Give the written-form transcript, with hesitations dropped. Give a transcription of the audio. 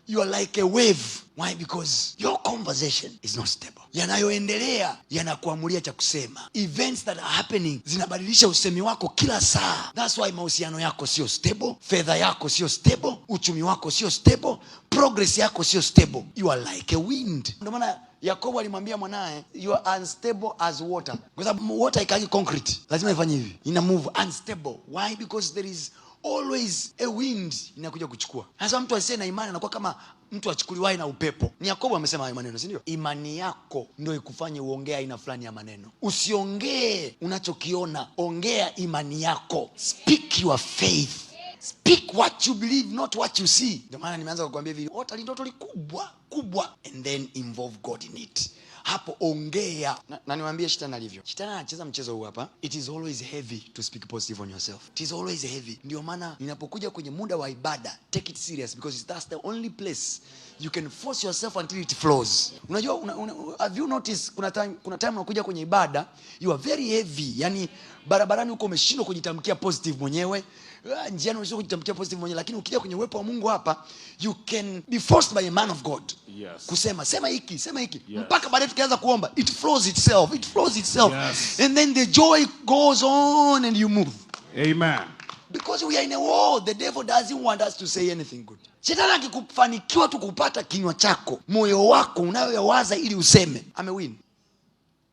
You are like a wave. Why? Because your conversation is not stable. Yanayoendelea yanakuamulia cha kusema. Events that are happening zinabadilisha usemi wako kila saa. That's why mahusiano yako sio stable, fedha yako sio stable, uchumi wako sio stable, progress yako sio stable. You are like a wind. Ndio maana Yakobo alimwambia mwanae, you are unstable as water. Kwa sababu water haikagi concrete. Lazima ifanye hivi. Ina move unstable. Why? Because there is always a wind inakuja kuchukua. Sasa mtu asiye na imani anakuwa kama mtu achukuliwae na upepo. Ni Yakobo amesema hayo maneno, si ndio? Imani yako ndio ikufanye uongee aina fulani ya maneno. Usiongee unachokiona, ongea imani yako. Speak your faith. Speak what you believe, not what you see. Ndio maana nimeanza kukuambia hivi, ota ndoto kubwa and then involve God in it. Hapo ongea. Na niwaambie shetani alivyo. Shetani anacheza mchezo huu hapa. It is always heavy to speak positive on yourself. It is always heavy. Ndio maana ninapokuja kwenye muda wa ibada, take it serious because that's the only place you can force yourself until it flows. Unajua have you noticed kuna time unakuja kwenye ibada, you are very heavy. Yani barabarani uko umeshindwa kujitamkia positive mwenyewe. Njiani unashindwa kujitamkia positive mwenyewe, lakini ukija kwenye uwepo wa Mungu hapa, you can be forced by a man of God. Yes. Kusema hiki. Yes. Mpaka baadaye tukianza kuomba, it flows itself. Yes. And then the joy goes on and you move. Amen. Because we are in a world, the devil doesn't want us to say anything good. Shetani akikufanikiwa tu kupata kinywa chako, moyo wako unayowaza ili useme, amewin.